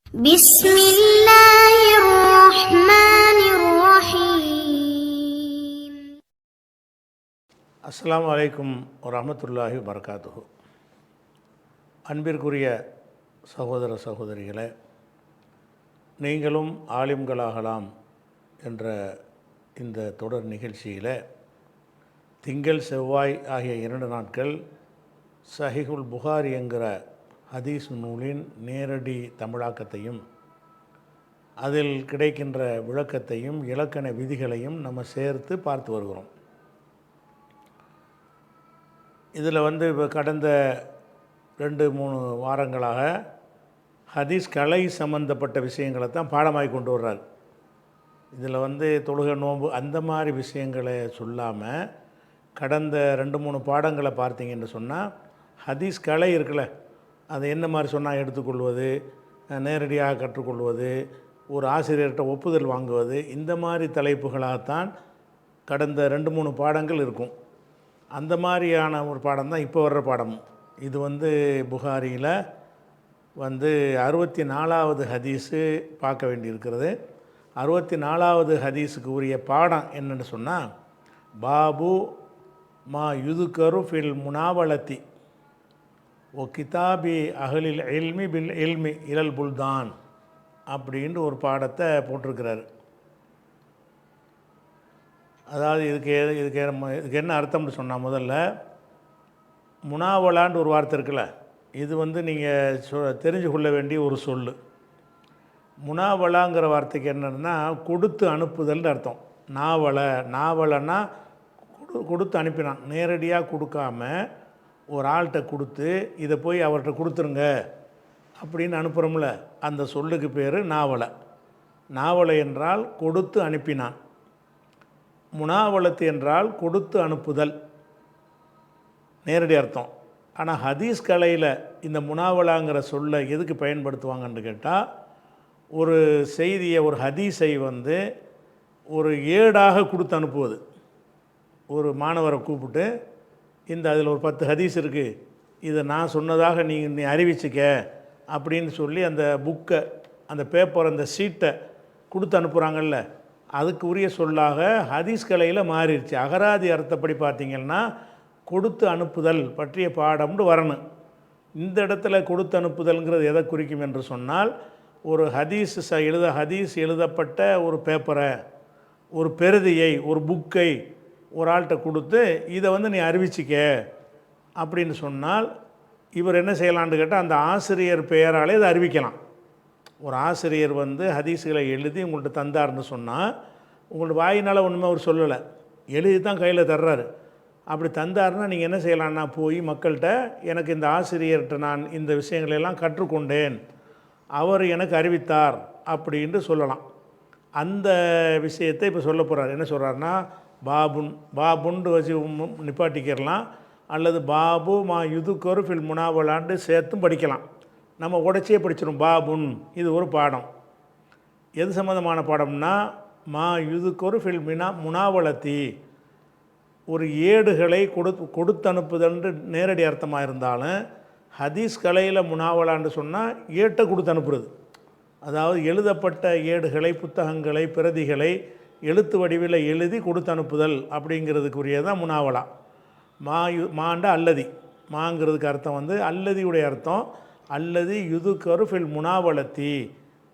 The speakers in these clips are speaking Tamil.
بسم الله الرحمن الرحيم. அஸ்ஸலாமு அலைக்கும் வரஹ்மத்துல்லாஹி வபரகாத்துஹு. அன்பிற்குரிய சகோதர சகோதரிகளே, நீங்களும் ஆலிம்களாகலாம் என்ற இந்த தொடர் நிகழ்ச்சியில் திங்கள் செவ்வாய் ஆகிய 2 நாட்கள் சஹீஹுல் புகாரி என்கிற ஹதீஸ் நூலின் நேரடி தமிழாக்கத்தையும் அதில் கிடைக்கின்ற விளக்கத்தையும் இலக்கண விதிகளையும் நம்ம சேர்த்து பார்த்து வருகிறோம். இதில் இப்போ கடந்த 2-3 வாரங்களாக ஹதீஸ் கலை சம்பந்தப்பட்ட விஷயங்களை தான் பாடமாகி கொண்டு வர்றார். இதில் தொழுகை நோன்பு அந்த மாதிரி விஷயங்களை சொல்லாமல் கடந்த 2-3 பாடங்களை பார்த்தீங்கன்னு சொன்னால் ஹதீஸ் கலை இருக்குல்ல, அதை என்ன மாதிரி சொன்னால் எடுத்துக்கொள்வது, நேரடியாக கற்றுக்கொள்வது, ஒரு ஆசிரியர்கிட்ட ஒப்புதல் வாங்குவது, இந்த மாதிரி தலைப்புகளாகத்தான் கடந்த 2-3 பாடங்கள் இருக்கும். அந்த மாதிரியான ஒரு பாடம் தான் இப்போ வர்ற பாடமும். இது புகாரியில் 64வது ஹதீஸு பார்க்க வேண்டியிருக்கிறது. 64வது ஹதீஸுக்கு உரிய பாடம் என்னென்னு சொன்னால், பாபு மா யுதுக்கரு ஃபில் முனாவலத்தி ஓ கிதாபி அஹ்லில் இல்மி பில் இல்மி இலல் புல்தான் அப்படின்ட்டு ஒரு பாடத்தை போட்டிருக்கிறார். அதாவது இதுக்கு என்ன அர்த்தம்னு சொன்னால், முதல்ல முனாவலான்னு ஒரு வார்த்தை இருக்குல்ல, இது நீங்கள் தெரிஞ்சு கொள்ள வேண்டிய ஒரு சொல். முனாவலாங்கிற வார்த்தைக்கு என்னன்னா கொடுத்து அனுப்புதல்னு அர்த்தம். நாவலைன்னா கொடுத்து அனுப்பினான், நேரடியாக கொடுக்காம ஒரு ஆள்கிட்ட கொடுத்து இதை போய் அவர்கிட்ட கொடுத்துருங்க அப்படின்னு அனுப்புகிறோம்ல, அந்த சொல்லுக்கு பேர் நாவலை. நாவலை என்றால் கொடுத்து அனுப்பினான். முனாவலத்து என்றால் கொடுத்து அனுப்புதல், நேரடி அர்த்தம். ஆனால் ஹதீஸ் கலையில் இந்த முனாவலாங்கிற சொல்லை எதுக்கு பயன்படுத்துவாங்கன்னு கேட்டால், ஒரு செய்தியை, ஒரு ஹதீஸை ஒரு ஏடாக கொடுத்து அனுப்புவது. ஒரு மாணவரை கூப்பிட்டு, அதில் ஒரு 10 ஹதீஸ் இருக்குது, இதை நான் சொன்னதாக நீ அறிவிச்சிக்க அப்படின்னு சொல்லி அந்த புக்கை, அந்த பேப்பர், அந்த சீட்டை கொடுத்து அனுப்புகிறாங்கல்ல, அதுக்கு உரிய சொல்லாக ஹதீஸ் கலையில் மாறிடுச்சு. அகராதி அர்த்தப்படி பார்த்திங்கன்னா கொடுத்து அனுப்புதல் பற்றிய பாடம்னு வரணும். இந்த இடத்துல கொடுத்து அனுப்புதல்ங்கிறது எதை குறிக்கும் என்று சொன்னால், ஒரு ஹதீஸ் எழுதப்பட்ட ஒரு பேப்பரை, ஒரு பெறுதியை, ஒரு புக்கை ஒரு ஆள்கிட்ட கொடுத்து இதை நீ அறிவிச்சிக்க அப்படின்னு சொன்னால், இவர் என்ன செய்யலான்னு கேட்டால், அந்த ஆசிரியர் பெயராலே இதை அறிவிக்கலாம். ஒரு ஆசிரியர் ஹதீஸுகளை எழுதி உங்கள்கிட்ட தந்தார்னு சொன்னால், உங்கள்ட்ட வாயினால் ஒன்றுமே அவர் சொல்லலை, எழுதி தான் கையில் தர்றாரு. அப்படி தந்தார்னா நீங்கள் என்ன செய்யலான்னா, போய் மக்கள்கிட்ட, எனக்கு இந்த ஆசிரியர்கிட்ட நான் இந்த விஷயங்களெல்லாம் கற்றுக்கொண்டேன், அவர் எனக்கு அறிவித்தார் அப்படின்ட்டு சொல்லலாம். அந்த விஷயத்தை இப்போ சொல்ல போகிறார். என்ன சொல்கிறாருன்னா, பாபுண்டு வச்சு நிப்பாட்டிக்கிறலாம், அல்லது பாபு மா யுதுக்கரு ஃபில் முனாவலாண்டு சேர்த்தும் படிக்கலாம். நம்ம உடச்சியே படிச்சிடும் பாபுன். இது ஒரு பாடம். எது சம்மந்தமான பாடம்னா, மா யுதுக்கரு ஃபில் முனாவலத்தி, ஒரு ஏடுகளை கொடுத்து அனுப்புதல்ன்று நேரடி அர்த்தமாக இருந்தாலும், ஹதீஸ் கலையில் முனாவலான்னு சொன்னால் ஏட்டை கொடுத்து அனுப்புறது. அதாவது எழுதப்பட்ட ஏடுகளை, புத்தகங்களை, பிரதிகளை எழுத்து வடிவில் எழுதி கொடுத்து அனுப்புதல் அப்படிங்கிறதுக்குரியதான் முனாவலா. மாண்டா அல்லதி, மாங்கிறதுக்கு அர்த்தம் அல்லதியுடைய அர்த்தம். அல்லதி யுதுக்கரு ஃபில் முனாவலத்தி,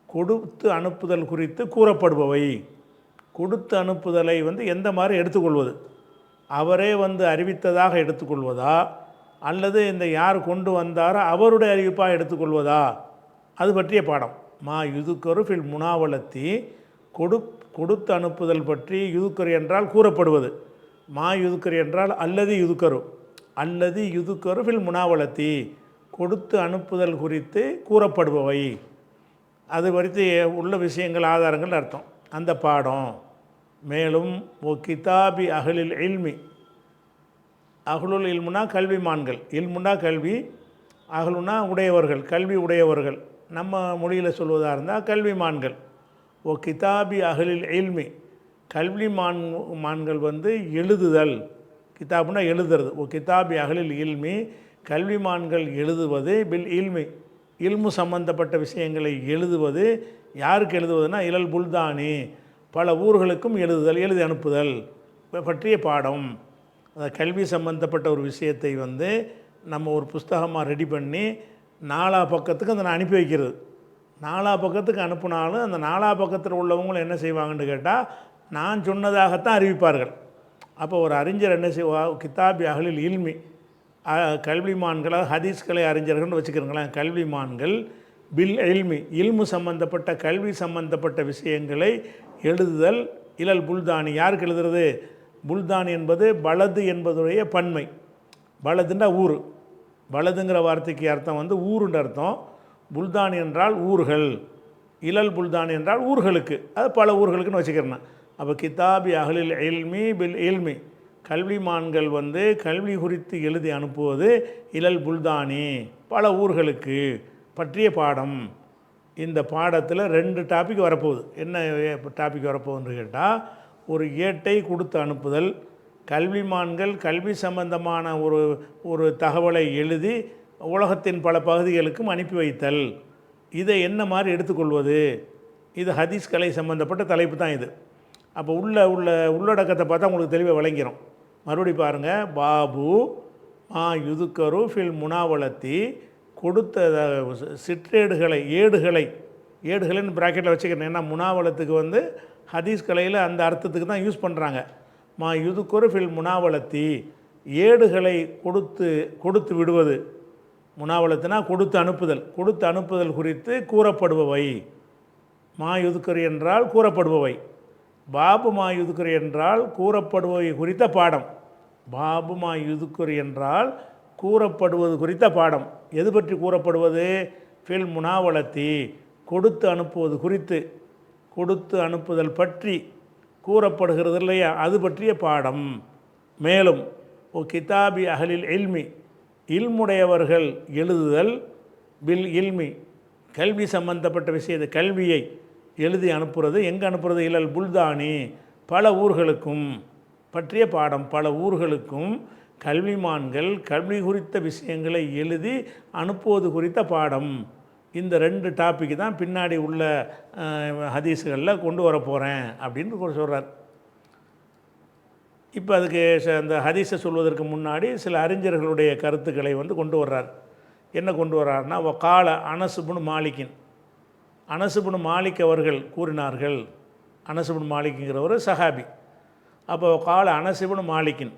கொடுத்து அனுப்புதல் குறித்து கூறப்படுபவை. கொடுத்து அனுப்புதலை எந்த மாதிரி எடுத்துக்கொள்வது, அவரே அறிவித்ததாக எடுத்துக்கொள்வதா, அல்லது யார் கொண்டு வந்தாரோ அவருடைய அறிவிப்பாக எடுத்துக்கொள்வதா, அது பற்றிய பாடம். மா யுதுக்கரு ஃபில் முனாவலத்தி, கொடுத்து அனுப்புதல் பற்றி. யுதுக்கரு என்றால் கூறப்படுவது, மா யுதுக்கரு என்றால் அல்லது யுதுக்கரு ஃபில் முனாவலத்தி, கொடுத்து அனுப்புதல் குறித்து கூறப்படுபவை. அது குறித்து உள்ள விஷயங்கள், ஆதாரங்கள் அர்த்தம் அந்த பாடம். மேலும் ஓ கிதாபி அஹ்லில் இல்மி, அஹ்லுல் இல்முனா கல்விமான்கள், இல்முனா கல்வி, அஹ்லுனா உடையவர்கள், கல்வி உடையவர்கள். நம்ம மொழியில் சொல்வதாக இருந்தால் கல்விமான்கள். ஓ கிதாபி அஹ்லில் இல்மி, கல்விமான்கள் எழுதுதல். கிதாபுனா எழுதுறது. ஓ கிதாபி அஹ்லில் இல்மி, கல்விமான்கள் எழுதுவது. பில் இல்மி, இல்மு சம்பந்தப்பட்ட விஷயங்களை எழுதுவது யாருக்கு எழுதுவதுன்னா இலல் புல்தானி பல ஊர்களுக்கும் எழுதி அனுப்புதல் பற்றிய பாடம். அந்த கல்வி சம்பந்தப்பட்ட ஒரு விஷயத்தை வந்து நம்ம ஒரு புஸ்தகமாக ரெடி பண்ணி 4 பக்கத்துக்கு அதை நான் அனுப்பி வைக்கிறது. 4 பக்கத்துக்கு அனுப்புனாலும் அந்த 4 பக்கத்தில் உள்ளவங்களும் என்ன செய்வாங்கன்னு கேட்டால் நான் சொன்னதாகத்தான் அறிவிப்பார்கள். அப்போ ஒரு அறிஞர் என்ன செய்வா, கிதாபி அகலில் இல்மி, கல்விமான்களாக ஹதீஸ்களை அறிஞர்கள்னு வச்சுக்கிறீங்களேன். கல்விமான்கள் பில் இல்மி, இல்மு சம்பந்தப்பட்ட கல்வி சம்பந்தப்பட்ட விஷயங்களை எழுதுதல் இலல் புல்தானி. யாருக்கு எழுதுறது? புல்தானி என்பது பலது என்பதுடைய பன்மை. பலதுன்னா ஊர். பலதுங்கிற வார்த்தைக்கு அர்த்தம் வந்து ஊருன்ற அர்த்தம். புல்தானி என்றால் ஊர்கள். இலல் புல்தானி என்றால் ஊர்களுக்கு, அது பல ஊர்களுக்குன்னு வச்சுக்கிறேன். அப்போ கிதாபி அகலில் இல்மி பில் இல்மி, கல்விமான்கள் வந்து கல்வி குறித்து எழுதி அனுப்புவது இலல் புல்தானி பல ஊர்களுக்கு பற்றிய பாடம். இந்த பாடத்தில் 2 டாபிக் வரப்போகுது. என்ன டாபிக் வரப்போகுதுன்னு கேட்டால், ஒரு ஏட்டை கொடுத்து அனுப்புதல், கல்விமான்கள் கல்வி சம்பந்தமான ஒரு தகவலை எழுதி உலகத்தின் பல பகுதிகளுக்கும் அனுப்பி வைத்தல். இதை என்ன மாதிரி எடுத்துக்கொள்வது? இது ஹதீஸ் கலை சம்பந்தப்பட்ட தலைப்பு தான் இது. அப்போ உள்ளடக்கத்தை பார்த்தா உங்களுக்கு தெளிவாக விளங்கிடும். மறுபடி பாருங்கள். பாபு மா யுதுக்கரு ஃபில் முனாவலத்தி, கொடுத்த சிற்றேடுகளை ஏடுகளைன்னு ப்ராக்கெட்டில் வச்சுக்கிறேன். ஏன்னா முனாவலத்துக்கு வந்து ஹதீஸ் கலையில் அந்த அர்த்தத்துக்கு தான் யூஸ் பண்ணுறாங்க. மா யுதுக்கரு ஃபில் முனாவலத்தி, ஏடுகளை கொடுத்து விடுவது. முனாவலத்தினா கொடுத்து அனுப்புதல் குறித்து கூறப்படுபவை. மா யுதுக்கரு என்றால் கூறப்படுபவை. பாபு மா யுதுக்கரு என்றால் கூறப்படுபவை குறித்த பாடம். பாபு மா யுதுக்கரு என்றால் கூறப்படுவது குறித்த பாடம். எது பற்றி கூறப்படுவது? ஃபில் முனாவலத்தி, கொடுத்து அனுப்புவது குறித்து, கொடுத்து அனுப்புதல் பற்றி கூறப்படுகிறது இல்லையா, அது பற்றிய பாடம். மேலும் ஓ கிதாபி அகலில் இல்மி, இல்முடையவர்கள் எழுதுதல் பில் இல்மி, கல்வி சம்பந்தப்பட்ட விஷயத்தை கல்வியை எழுதி அனுப்புறது. எங்கே அனுப்புறது? இலல் புல்தானி பல ஊர்களுக்கும் பற்றிய பாடம். பல ஊர்களுக்கும் கல்விமான்கள் கல்வி குறித்த விஷயங்களை எழுதி அனுப்புவது குறித்த பாடம். இந்த 2 டாபிக் தான் பின்னாடி உள்ள ஹதீஸுகளில் கொண்டு வர போகிறேன் அப்படின்னு சொல்கிறார். இப்போ அதுக்கு அந்த ஹதீஸை சொல்வதற்கு முன்னாடி சில அறிஞர்களுடைய கருத்துக்களை வந்து கொண்டு வர்றார். என்ன கொண்டு வர்றாருன்னா, வகால அனசுபுன் மாலிக்கின், அனசுபுன் மாலிக் அவர்கள் கூறினார்கள். அனசுபுன் மாலிக்குங்கிறவர் சஹாபி. அப்போ கால அனசுபுன் மாலிக்கின்,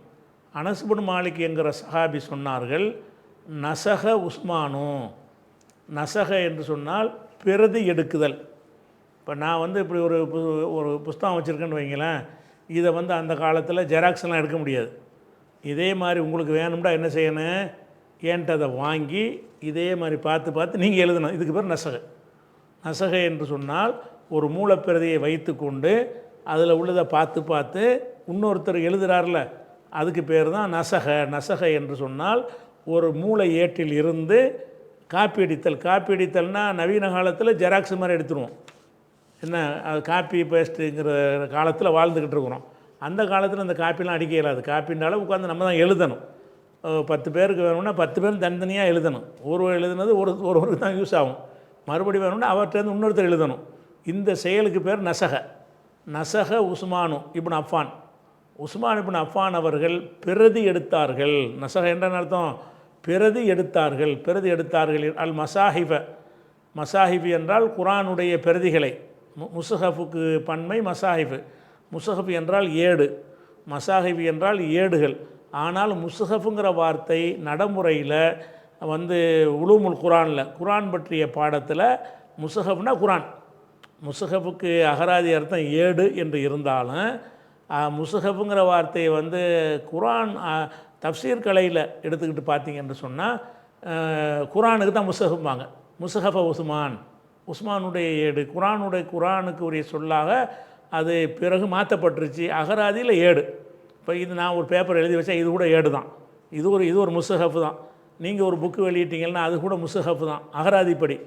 அனசுபுன் மாலிக் என்கிற சஹாபி சொன்னார்கள், நசக உஸ்மானு. நசக என்று சொன்னால் பிரதி எடுக்குதல். இப்போ நான் வந்து இப்படி ஒரு புஸ்தகம் வச்சுருக்கேன்னு வைங்களேன், இதை வந்து அந்த காலத்தில் ஜெராக்ஸ்லாம் எடுக்க முடியாது. இதே மாதிரி உங்களுக்கு வேணும்னா என்ன செய்யணும்? ஏன்ட்டு அதை வாங்கி இதே மாதிரி பார்த்து நீங்கள் எழுதணும். இதுக்கு பேர் நசக. நசக என்று சொன்னால் ஒரு மூலப்பிரதியை வைத்து கொண்டு அதில் உள்ளதை பார்த்து இன்னொருத்தர் எழுதுகிறார்ல, அதுக்கு பேர் தான் நசக. நசக என்று சொன்னால் ஒரு மூளை ஏட்டில் இருந்து காப்பி அடித்தல்னால் நவீன காலத்தில் ஜெராக்ஸ் மாதிரி எடுத்துருவோம். என்ன, அது காப்பி பேஸ்ட்டுங்கிற காலத்தில் வாழ்ந்துக்கிட்டு இருக்கிறோம். அந்த காலத்தில் அந்த காப்பிலாம் அடிக்க இயலாது. காப்பின்னால உட்காந்து நம்ம தான் எழுதணும். 10 பேருக்கு வேணும்னா 10 பேரும் தனித்தனியாக எழுதணும். எழுதுனது ஒருவருக்கு தான் யூஸ் ஆகும். மறுபடி வேணும்னா அவர்கிட்ட இன்னொருத்தர் எழுதணும். இந்த செயலுக்கு பேர் நசக. நசக உஸ்மானு இப்னு அஃபான். உஸ்மான் இப்னு அஃபான் அவர்கள் பிரதி எடுத்தார்கள். நசக என்ற அர்த்தம்? பிரதி எடுத்தார்கள். பிரதி எடுத்தார்கள். அல் மசாஹிஃப, மசாஹிஃப் என்றால் குரானுடைய பிரதிகளை. முஸ்ஹஃபுக்கு பன்மை மசாஹிஃபு. முஸ்ஹஃப் என்றால் ஏடு, மசாஹிஃப் என்றால் ஏடுகள். ஆனால் முஸ்ஹஃபுங்கிற வார்த்தை நடைமுறையில் வந்து உலூமுல் குரானில், குரான் பற்றிய பாடத்தில் முஸ்ஹஃப்னா குரான். முஸ்ஹஃபுக்கு அகராதி அர்த்தம் ஏடு என்று இருந்தாலும் முஸ்ஹஃபுங்கிற வார்த்தையை வந்து குரான் தஃப்சீர் கலையில் எடுத்துக்கிட்டு பார்த்தீங்கன்னு சொன்னால் குரானுக்கு தான் முஸ்ஹஃபாங்க. முஸ்ஹஃப உஸ்மானுடைய ஏடு, குரானுக்கு உரிய சொல்லாக அது பிறகு மாற்றப்பட்டுருச்சு. அகராதியில் ஏடு. இப்போ இது நான் ஒரு பேப்பர் எழுதி வச்சா இது கூட ஏடு தான். இது ஒரு முஸ்ஹஃப் தான். நீங்கள் ஒரு புக்கு வெளியிட்டீங்கன்னா அது கூட முஸ்ஹஃப் தான் அகராதிப்படி.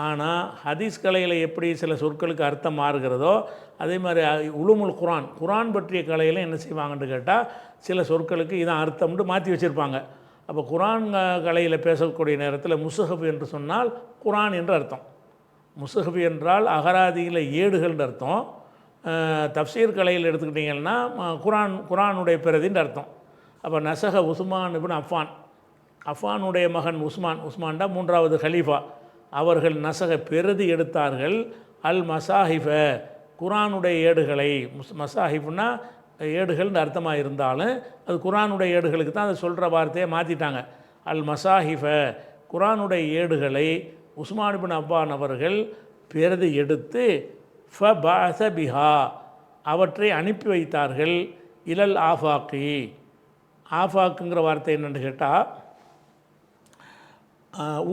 ஆனால் ஹதீஸ் கலையில் எப்படி சில சொற்களுக்கு அர்த்தம் மாறுகிறதோ அதே மாதிரி உலுமுல் குரான் பற்றிய கலையில் என்ன செய்வாங்கன்னு கேட்டால் சில சொற்களுக்கு இதான் அர்த்தம்னு மாற்றி வச்சுருப்பாங்க. அப்போ குரான் கலையில் பேசக்கூடிய நேரத்தில் முஸ்ஹப் என்று சொன்னால் குரான் என்று அர்த்தம். முஸ்ஹப் என்றால் அகராதியில் ஏடுகள்னு அர்த்தம். தஃப்சீர் கலையில் எடுத்துக்கிட்டிங்கன்னா குரானுடைய பிரதின்னு அர்த்தம். அப்போ நசக உஸ்மான் இப்னு அஃபானுடைய மகன் உஸ்மான்டா 3வது ஹலீஃபா, அவர்கள் நசக பிரதி எடுத்தார்கள் அல் மசாஹிஃப குரானுடைய ஏடுகளை. மசாஹிஃப்னா ஏடுகள்னு அர்த்தமாக இருந்தாலும் அது குரானுடைய ஏடுகளுக்கு தான் அதை சொல்கிற வார்த்தையை மாற்றிட்டாங்க. அல் மசாஹிஃப குரானுடைய ஏடுகளை உஸ்மான் இப்னு அஃபான் அவர்கள் பிரதி எடுத்து ஃபபஅஸ பிஹா அவற்றை அனுப்பி வைத்தார்கள் இலல் ஆஃபாக்கி. ஆஃபாக்குங்கிற வார்த்தை என்னென்னு கேட்டால்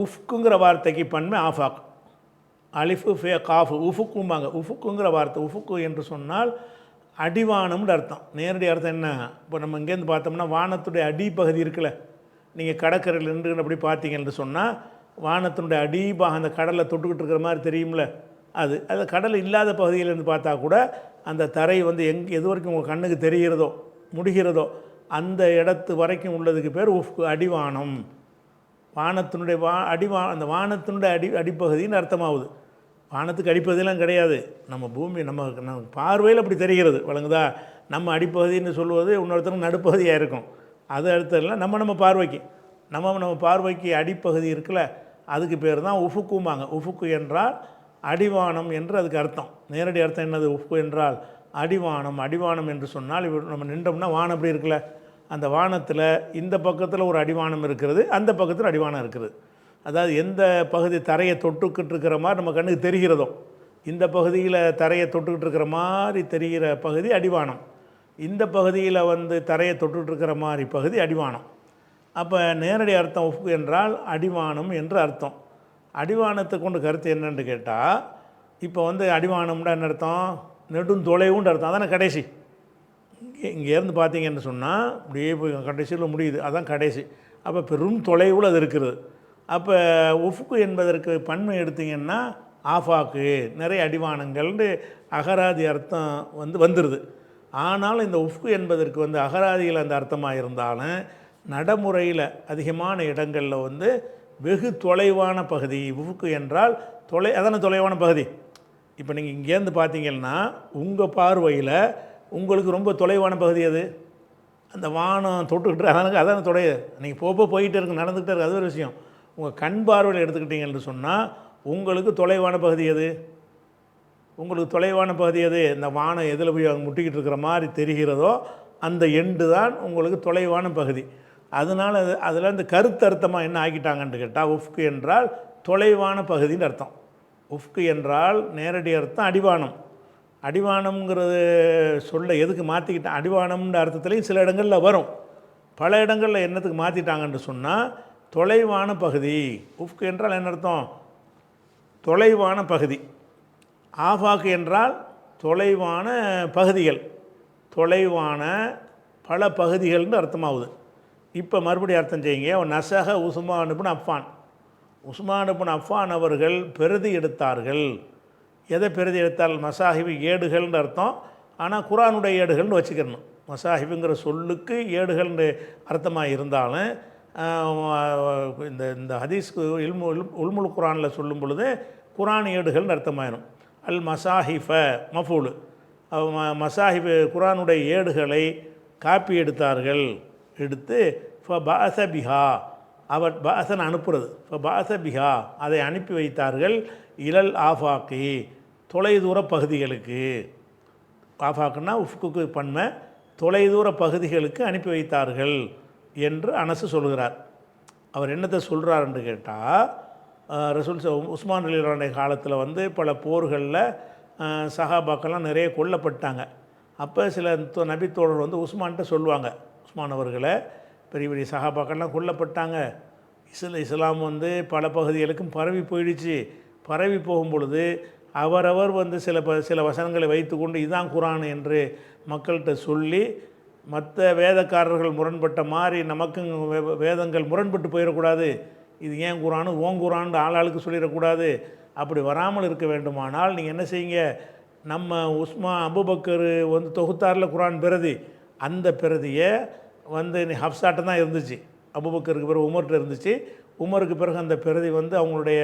உஃப்குங்கிற வார்த்தைக்கு பன்மை ஆஃபாக். அலிஃபு ஃபே காஃபு உஃபுக்கும்பாங்க. உஃபுக்குங்கிற வார்த்தை உஃபுக்கு என்று சொன்னால் அடிவானம்னு அர்த்தம். நேரடி அர்த்தம் என்ன? இப்போ நம்ம இங்கேருந்து பார்த்தோம்னா வானத்துடைய அடிப்பகுதி இருக்குல்ல, நீங்கள் கடற்கரையில் நின்று அப்படி பார்த்தீங்கன்னு சொன்னால் வானத்தினுடைய அடிபாக அந்த கடலை தொட்டுக்கிட்டு இருக்கிற மாதிரி தெரியும்ல, அது கடல் இல்லாத பகுதியிலேருந்து பார்த்தா கூட அந்த தரை வந்து எது வரைக்கும் உங்கள் கண்ணுக்கு தெரிகிறதோ முடிகிறதோ அந்த இடத்து வரைக்கும் உள்ளதுக்கு பேர் உஃப்கு, அடிவானம். வானத்தினுடைய அந்த வானத்தினுடைய அடிப்பகுதின்னு அர்த்தமாகுது. வானத்துக்கு அடிப்பகுதியெலாம் கிடையாது, நம்ம பூமி நம்ம பார்வையில் அப்படி தெரிகிறது, வழங்குதா? நம்ம அடிப்பகுதின்னு சொல்லுவது இன்னொருத்தருக்கு நடுப்பகுதியாக இருக்கும், அது அடுத்ததுலாம் நம்ம பார்வைக்கு நம்ம பார்வைக்கு அடிப்பகுதி இருக்குல்ல, அதுக்கு பேர் தான் உஃபுக்கும்பாங்க. உஃபுக்கு என்றால் அடிவானம் என்று அதுக்கு அர்த்தம். நேரடி அர்த்தம் என்னது? உஃபுக்கு என்றால் அடிவானம். அடிவானம் என்று சொன்னால் நம்ம நின்றோம்னா வானம் அப்படி இருக்குல்ல, அந்த வானத்தில் இந்த பக்கத்தில் ஒரு அடிவானம் இருக்கிறது, அந்த பக்கத்தில் அடிவானம் இருக்குது. அதாவது எந்த பகுதி தரையை தொட்டுக்கிட்டு இருக்கிற மாதிரி நம்ம கண்ணுக்கு தெரிகிறதோ, இந்த பகுதியில் தரையை தொட்டுக்கிட்டு இருக்கிற மாதிரி தெரிகிற பகுதி அடிவானம், இந்த பகுதியில் வந்து தரையை தொட்டுக்கிட்டு இருக்கிற மாதிரி பகுதி அடிவானம். அப்போ நேரடி அர்த்தம் உஃப்கு என்றால் அடிவானம் என்று அர்த்தம். அடிவானத்தை கொண்டு கருத்து என்னன்னு கேட்டால், இப்போ வந்து அடிவானம்னா என்ன அர்த்தம்? நெடுந்தொலைவுன்னு அர்த்தம். அதான கடைசி. இங்கேருந்து பார்த்தீங்கன்னு சொன்னால் அப்படியே போய் கடைசியில் முடியுது, அதான் கடைசி. அப்போ பெரும் தொலைவில் அது இருக்கிறது. அப்போ உஃப்கு என்பதற்கு பன்மை எடுத்திங்கன்னா ஆஃபாக்கு, நிறைய அடிவானங்கள்னு அகராதி அர்த்தம் வந்துடுது. ஆனாலும் இந்த உஃப்கு என்பதற்கு வந்து அகராதியில் அந்த அர்த்தமாக இருந்தாலும் நடைமுறையில் அதிகமான இடங்களில் வந்து வெகு தொலைவான பகுதி. உஃப்கு என்றால் அதான தொலைவான பகுதி. இப்போ நீங்கள் இங்கேருந்து பார்த்தீங்கன்னா உங்கள் பார்வையில் உங்களுக்கு ரொம்ப தொலைவான பகுதி அது அந்த வானம் தொட்டுக்கிட்டு அதான தொலை. நீங்கள் போயிட்டே இருக்கு, நடந்துக்கிட்டே இருக்குது, அது ஒரு விஷயம். உங்கள் கண் பார்வையில் எடுத்துக்கிட்டீங்கன்னு சொன்னால் உங்களுக்கு தொலைவான பகுதி எது? உங்களுக்கு தொலைவான பகுதி எது? இந்த வானம் எதில் போய் அவங்க முட்டிக்கிட்டு இருக்கிற மாதிரி தெரிகிறதோ அந்த எண்டு தான் உங்களுக்கு தொலைவான பகுதி. அதனால் அதில் இந்த கருத்தர்த்தமாக என்ன ஆக்கிட்டாங்கன்னு கேட்டால், உஃப்கு என்றால் தொலைவான பகுதின்னு அர்த்தம். உஃப்கு என்றால் நேரடி அர்த்தம் அடிவானம். அடிவானம்ங்கிறது சொல்ல எதுக்கு மாற்றிக்கிட்டேன்? அடிவானம்ன்ற அர்த்தத்துலேயும் சில இடங்களில் வரும், பல இடங்களில் என்னத்துக்கு மாற்றிட்டாங்கன்னு சொன்னால் தொலைவான பகுதி. உஃப்கு என்றால் என்ன அர்த்தம்? தொலைவான பகுதி. ஆஃபாக்கு என்றால் தொலைவான பகுதிகள், தொலைவான பல பகுதிகள்னு அர்த்தமாகுது. இப்போ மறுபடியும் அர்த்தம் செய்யுங்க. நசக உஸ்மான் இப்னு அஃபான் அவர்கள் பிரதி எடுத்தார்கள். எதை பிரதி எடுத்தால்? மசாஹிபு ஏடுகள்னு அர்த்தம், ஆனால் குரானுடைய ஏடுகள்னு வச்சுக்கணும். மசாஹிபுங்கிற சொல்லுக்கு ஏடுகள்னு அர்த்தமாக இருந்தாலும் இந்த ஹதீஸ்க்கு உல்முல் குரானில் சொல்லும் பொழுது குரான் ஏடுகள்னு அர்த்தமாயிடும். அல் மசாஹிஃப மஃபூலு, மசாஹிபு குரானுடைய ஏடுகளை காப்பி எடுத்தார்கள். எடுத்து ஃபபஅஸ பிஹா, அவர் பாசன் அனுப்புறது, ஃபபஅஸ பிஹா அதை அனுப்பி வைத்தார்கள் இலல் ஆஃபாக்கி தொலைதூர பகுதிகளுக்கு. ஆஃபாக்குன்னா உஃப்குக்கு பன்மை, தொலைதூர பகுதிகளுக்கு அனுப்பி வைத்தார்கள் என்று அனசு சொல்கிறார். அவர் என்னத்தை சொல்கிறாருன்னு கேட்டால், ரசூல் உஸ்மான் ரலியல்லாஹு காலத்தில் வந்து பல போர்களில் சஹாபாக்கெல்லாம் நிறைய கொல்லப்பட்டாங்க. அப்போ சில நபித்தோழர் வந்து உஸ்மான்கிட்ட சொல்லுவாங்க, உஸ்மான் அவர்களை பெரிய பெரிய சஹாபாக்கெல்லாம் கொல்லப்பட்டாங்க, இஸ்லாம் வந்து பல பகுதிகளுக்கும் பரவி போயிடுச்சு, பரவி போகும் பொழுது அவரவர் வந்து சில வசனங்களை வைத்துக்கொண்டு இதுதான் குரான் என்று மக்கள்கிட்ட சொல்லி, மற்ற வேதக்காரர்கள் முரண்பட்ட மாதிரி நமக்கும் வேதங்கள் முரண்பட்டு போயிடக்கூடாது, இது ஏன் குரானு ஓன் குரான் ஆளாளுக்கு சொல்லிடக்கூடாது. அப்படி வராமல் இருக்க வேண்டுமானால் நீங்கள் என்ன செய்யுங்க, நம்ம அபூபக்கர் வந்து தொகுத்தாரில் குரான் பிரதி, அந்த பிரதியை வந்து ஹப்சாட்ட தான் இருந்துச்சு, அபூபக்கருக்கு பிறகு உமர்கிட்ட இருந்துச்சு. உமருக்கு பிறகு அந்த பிரதி வந்து அவங்களுடைய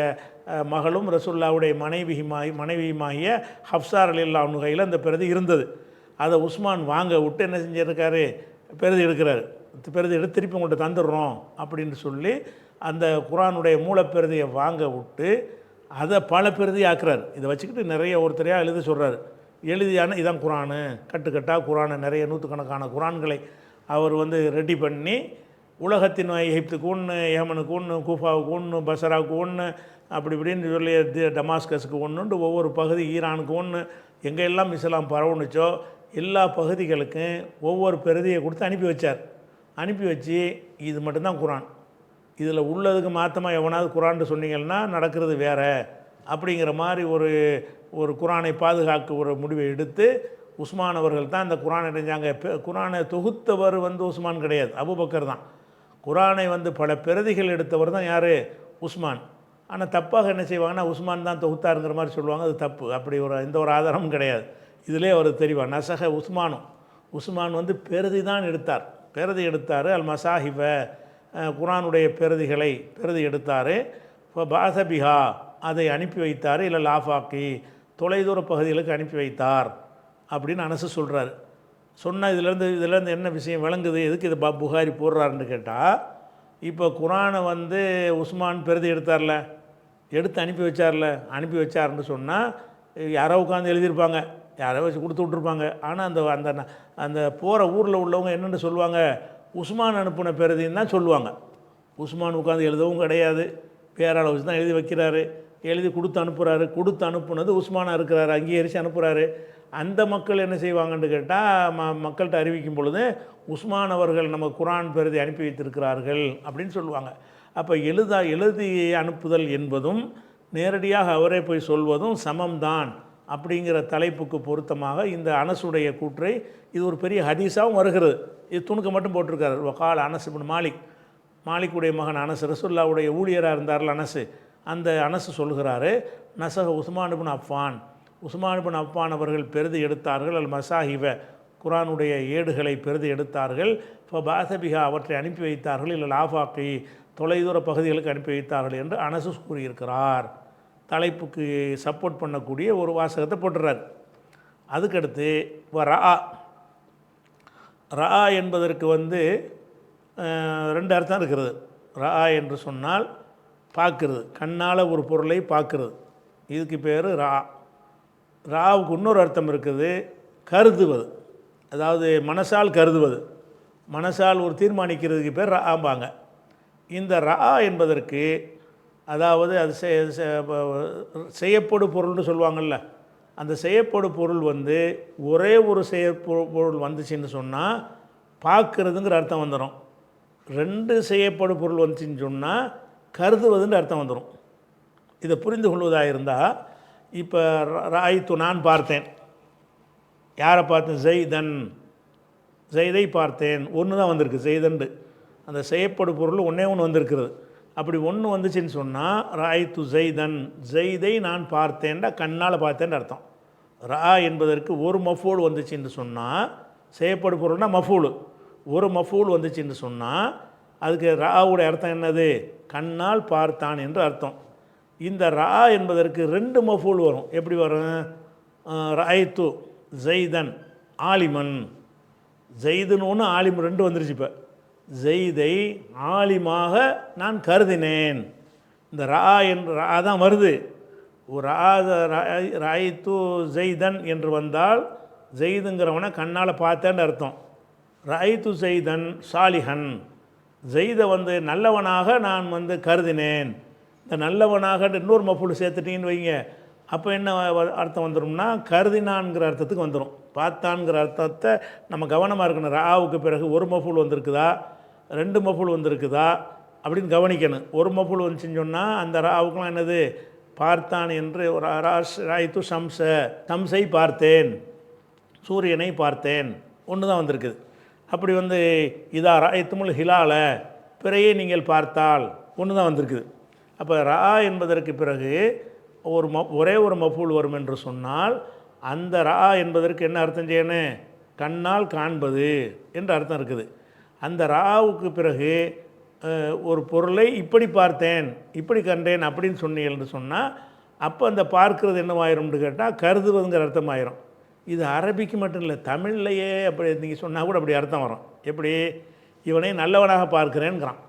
மகளும் ரசூலுல்லாஹ்வுடைய மனைவியுமாகிய ஹப்ஸா ரலியல்லாஹு அன்ஹா கையில் அந்த பிரதி இருந்தது. அதை உஸ்மான் வாங்க விட்டு என்ன செஞ்சிருக்காரு, பிரதி எடுக்கிறாரு. பிரதி எடுத்து திருப்பி உங்கள்கிட்ட தந்துடுறோம் அப்படின்னு சொல்லி அந்த குர்ஆனுடைய மூலப்பிரதியை வாங்க விட்டு அதை பல பிரதி ஆக்குறாரு. இதை வச்சுக்கிட்டு நிறைய ஒருத்தரையாக எழுத சொல்கிறாரு. எழுதியான இதான் குர்ஆனு, கட்டுக்கட்டாக குர்ஆனை நிறைய நூற்றுக்கணக்கான குர்ஆன்களை அவர் வந்து ரெடி பண்ணி உலகத்தின் எகிப்துக்கு ஒன்று, யமனுக்கு ஒன்று, கூஃபாவுக்கு ஒன்று, பசராவுக்கு ஒன்று, அப்படி இப்படின்னு சொல்லி டமாஸ்கஸுக்கு ஒன்றுண்டு ஒவ்வொரு பகுதி, ஈரானுக்கு ஒன்று, எங்கெல்லாம் இஸ்லாம் பரவுனுச்சோ எல்லா பகுதிகளுக்கும் ஒவ்வொரு பிரதியை கொடுத்து அனுப்பி வச்சார். அனுப்பி வச்சு இது மட்டும்தான் குர்ஆன், இதில் உள்ளதுக்கு மாற்றமாக எவனாவது குர்ஆன் சொன்னீங்கன்னா நடக்கிறது வேறு அப்படிங்கிற மாதிரி ஒரு குர்ஆனை பாதுகாக்க ஒரு முடிவை எடுத்து உஸ்மான் அவர்கள் தான் இந்த குர்ஆனை அடைஞ்சாங்க. குர்ஆனை தொகுத்தவர் வந்து உஸ்மான் கிடையாது, அபூபக்கர் தான். குர்ஆனை வந்து பல பிரதிகள் எடுத்தவர் தான் யார், உஸ்மான். ஆனால் தப்பாக என்ன செய்வாங்கன்னா உஸ்மான் தான் தொகுத்தாருங்கிற மாதிரி சொல்லுவாங்க. அது தப்பு. அப்படி எந்த ஒரு ஆதாரமும் கிடையாது. இதிலே அவர் தெரிவார். நசக உஸ்மான் வந்து பிரதி தான் எடுத்தார். பிரதி எடுத்தார். அல் மசாஹிப குர்ஆனுடைய பிரதி எடுத்தார். இப்போ பாசபிஹா அதை அனுப்பி வைத்தார். இல்லை லாஃபாக்கி தொலைதூர பகுதிகளுக்கு அனுப்பி வைத்தார் அப்படின்னு அனசு சொல்கிறார். சொன்னால் இதிலேருந்து என்ன விஷயம் விளங்குது, எதுக்கு இது புகாரி போடுறாருன்னு கேட்டால், இப்போ குர்ஆனை வந்து உஸ்மான் பிரதி எடுத்தார்ல, எடுத்து அனுப்பி வச்சார்னு சொன்னால் யாரோ உட்காந்து எழுதியிருப்பாங்க, யாரோ வச்சு கொடுத்து விட்ருப்பாங்க. ஆனால் அந்த அந்த போகிற ஊரில் உள்ளவங்க என்னென்னு சொல்லுவாங்க, உஸ்மான் அனுப்பின பிரதின்னு தான் சொல்லுவாங்க. உஸ்மான் உட்காந்து எழுதவும் கிடையாது, பேரால் வச்சு தான் எழுதி வைக்கிறாரு, எழுதி கொடுத்து அனுப்புனது உஸ்மானாக இருக்கிறாரு, அங்கீகரித்து அனுப்புகிறாரு. அந்த மக்கள் என்ன செய்வாங்கன்னு கேட்டால் மக்கள்கிட்ட அறிவிக்கும் பொழுது உஸ்மான் அவர்கள் நம்ம குர்ஆன் பிரதி அனுப்பி வைத்திருக்கிறார்கள் அப்படின்னு சொல்லுவாங்க. அப்போ எழுதி அனுப்புதல் என்பதும் நேரடியாக அவரே போய் சொல்வதும் சமம்தான் அப்படிங்கிற தலைப்புக்கு பொருத்தமாக இந்த அனசுடைய கூற்றை இது ஒரு பெரிய ஹதீஸாகவும் வருகிறது. இது துணுக்க மட்டும் போட்டிருக்காரு. வகால் அனஸ் இப்னு மாலிக்குடைய மகன் அனஸ், ரசூலுல்லாஹ்வுடைய ஊழியராக இருந்தார்கள் அனஸ். அந்த அனஸ் சொல்கிறாரு, நசக உஸ்மான் இப்னு அஃபான் அவர்கள் பிரதி எடுத்தார்கள். அல் மசாஹிப குர்ஆனுடைய ஏடுகளை பிரதி எடுத்தார்கள். இப்போ பாசபிகா அவற்றை அனுப்பி வைத்தார்கள். இல்லை லாஃபாக்கி தொலைதூர பகுதிகளுக்கு அனுப்பி வைத்தார்கள் என்று அனசு கூறியிருக்கிறார். தலைப்புக்கு சப்போர்ட் பண்ணக்கூடிய ஒரு வாசகத்தை போட்டுறார். அதுக்கடுத்து ரா என்பதற்கு வந்து ரெண்டு அர்த்தம் இருக்கிறது. ரா என்று சொன்னால் பார்க்குறது, கண்ணால் ஒரு பொருளை பார்க்குறது, இதுக்கு பேர் ராவுக்கு இன்னொரு அர்த்தம் இருக்குது, கருதுவது. அதாவது மனசால் கருதுவது, மனசால் ஒரு தீர்மானிக்கிறதுக்கு பேர் ராம்பாங்க. இந்த ரா என்பதற்கு அதாவது அது செய்யப்படும் பொருள்னு சொல்லுவாங்கள்ல, அந்த செய்யப்படும் பொருள் வந்து ஒரே ஒரு பொருள் வந்துச்சுன்னு சொன்னால் பார்க்குறதுங்கிற அர்த்தம் வந்துடும். ரெண்டு செய்யப்படும் பொருள் வந்துச்சுன்னு சொன்னால் கருதுவதுன்ற அர்த்தம் வந்துடும். இதை புரிந்து கொள்வதாக இருந்தால், இப்போ ராய்த்து நான் பார்த்தேன், யாரை பார்த்தேன், ஜெய்தை பார்த்தேன், ஒன்று தான் வந்திருக்கு ஜெய்தண்டு. அந்த செய்யப்படும் பொருள் ஒன்றே ஒன்று வந்திருக்கிறது. அப்படி ஒன்று வந்துச்சுன்னு சொன்னால் ராய்த்து ஜெய்தை நான் பார்த்தேன்டா கண்ணால் பார்த்தேன்னு அர்த்தம். ரா என்பதற்கு ஒரு மஃபூல் வந்துச்சுன்னு சொன்னால், செய்யப்படும் பொருள்னா மஃபூல், ஒரு மஃபூல் வந்துச்சுன்னு சொன்னால் அதுக்கு ராவுடைய அர்த்தம் என்னது, கண்ணால் பார்த்தான் என்று அர்த்தம். இந்த ரா என்பதற்கு ரெண்டு மஃபூல் வரும். எப்படி வரும், ராய்த்து ஜெய்தன் ஆலிமன், ஜெய்துன்னு ஒன்று, ஆலிம் ரெண்டு வந்துருச்சு. இப்போ ஜெய்தை ஆலிமாக நான் கருதினேன். இந்த ரா என்று ரா தான் வருது. ஒரு ராய்த்து ஜெய்தன் என்று வந்தால் ஜெய்துங்கிறவனை கண்ணால் பார்த்தேன்னு அர்த்தம். ராய்த்து ஜெய்தன் சாலிஹன், ஜெய்தை வந்து நல்லவனாக நான் வந்து கருதினேன். இந்த நல்லவனாக இன்னொரு மஃபூல் சேர்த்துட்டீங்கன்னு வைங்க, அப்போ என்ன அர்த்தம் வந்துடும்னா கருதினான்கிற அர்த்தத்துக்கு வந்துடும். பார்த்தான்கிற அர்த்தத்தை நம்ம கவனமாக இருக்கணும். ராவுக்கு பிறகு ஒரு மஃபூல் வந்திருக்குதா, ரெண்டு மஃபூல் வந்திருக்குதா அப்படின்னு கவனிக்கணும். ஒரு மஃபூல் வந்துச்சுன்னு சொன்னால் அந்த ராவுக்குலாம் என்னது, பார்த்தான் என்று ஒரு ராய்த்து சம்சை பார்த்தேன், சூரியனை பார்த்தேன், ஒன்று தான் வந்திருக்குது. அப்படி வந்து இதா ராய்த்துமுல் ஹிலால, பிறையை நீங்கள் பார்த்தால், ஒன்று தான் வந்திருக்குது. அப்போ ரா என்பதற்கு பிறகு ஒரே ஒரு மஃபூல் வரும் என்று சொன்னால் அந்த ரா என்பதற்கு என்ன அர்த்தம் செய்யணும், கண்ணால் காண்பது என்று அர்த்தம் இருக்குது. அந்த ராவுக்கு பிறகு ஒரு பொருளை இப்படி பார்த்தேன், இப்படி கண்டேன் அப்படின்னு சொன்னீங்கன்னு சொன்னால், அப்போ அந்த பார்க்குறது என்னவாயிரும்னு கேட்டால் கருதுவதுங்கிற அர்த்தம் ஆயிரும். இது அரபிக்கு மட்டும் இல்லை, தமிழ்லையே அப்படி நீங்கள் சொன்னால் கூட அப்படி அர்த்தம் வரும். எப்படி? இவனை நல்லவனாக பார்க்கிறேன்கிறான்.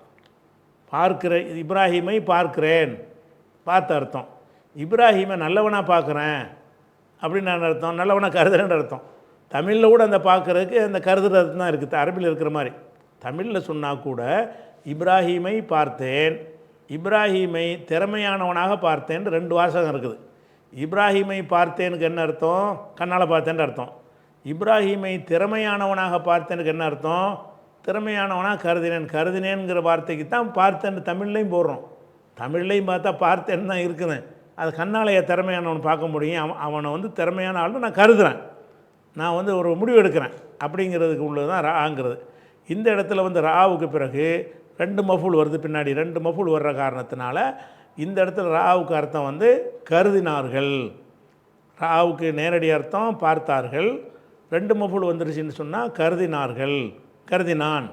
இப்ராஹீமை பார்க்கிறேன், பார்த்த அர்த்தம். இப்ராஹீமை நல்லவனாக பார்க்குறேன் அப்படின்னு நான் அர்த்தம், நல்லவனாக கருதுறேன்ற அர்த்தம். தமிழில் கூட அந்த பார்க்குறதுக்கு அந்த கருதுறது தான் இருக்குது, அரபியில் இருக்கிற மாதிரி. தமிழில் சொன்னால் கூட இப்ராஹீமை பார்த்தேன், இப்ராஹீமை திறமையானவனாக பார்த்தேன்னு 2 வாசகம் இருக்குது. இப்ராஹீமை பார்த்தேனுக்கு என்ன அர்த்தம்? கண்ணால் பார்த்தேன்னு அர்த்தம். இப்ராஹீமை திறமையானவனாக பார்த்தேனுக்கு என்ன அர்த்தம்? திறமையானவனாக கருதினேங்கிற வார்த்தைக்கு தான் பார்த்தேன்னு தமிழ்லையும் போடுறோம். தமிழ்லையும் பார்த்தா பார்த்தேன்னு தான் இருக்குது. அது கண்ணாலைய திறமையானவன் பார்க்க முடியும். அவனை வந்து திறமையான ஆள்னு நான் கருதுகிறேன், நான் வந்து ஒரு முடிவு எடுக்கிறேன் அப்படிங்கிறதுக்கு உள்ளது தான் ராங்கிறது. இந்த இடத்துல வந்து ராவுக்கு பிறகு 2 மஃபூல் வருது, பின்னாடி 2 மஃபூல் வர்ற காரணத்தினால இந்த இடத்துல ராவுக்கு அர்த்தம் வந்து கருதினார்கள். ராவுக்கு நேரடி அர்த்தம் பார்த்தார்கள், 2 மஃபூல் வந்துருச்சுன்னு சொன்னால் கருதினார்கள், கருதினான்.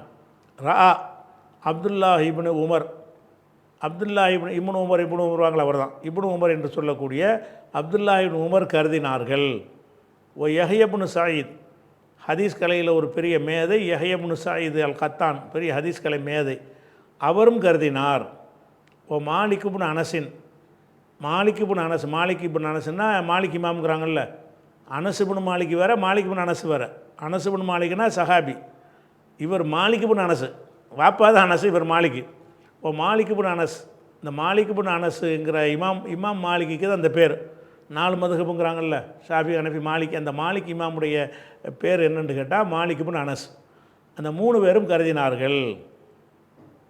ரா அப்துல்லா இப்னு உமர், அப்துல்லா இப்னு உமர் வாங்கல அவர் தான் இப்னு உமர் என்று சொல்லக்கூடிய அப்துல்லா இப்னு உமர் கருதினார்கள். யஹ்யா இப்னு சயீத், ஹதீஸ் கலையில் ஒரு பெரிய மேதை, யஹ்யா இப்னு சயீத் அல் கத்தான், பெரிய ஹதீஸ் கலை மேதை, அவரும் கருதினார். மாலிக் இப்னு அனஸின், மாலிக் இப்னு அனஸ்னா மாலிக் இமாம்ங்கிறாங்கல்ல, அனஸ் இப்னு மாலிக் வேறு, மாலிக் இப்னு அனஸ் வேறு. அனஸ் இப்னு மாலிக்னா சஹாபி, இவர் மாலிக் இப்னு அனஸ், வாப்பா தான் அனஸ், இவர் மாலிக். மாலிக் இப்னு அனஸ், இந்த மாலிக் இப்னு அனஸுங்கிற இமாம் மாலிக்கு தான் அந்த பேர். 4 மதுஹபுங்கிறாங்கல்ல, ஷாஃபி, ஹனஃபி, மாலிக். அந்த மாலிக் இமாமுடைய பேர் என்னென்னு கேட்டால் மாலிக் இப்னு அனஸ். அந்த 3 பேரும் கருதினார்கள்.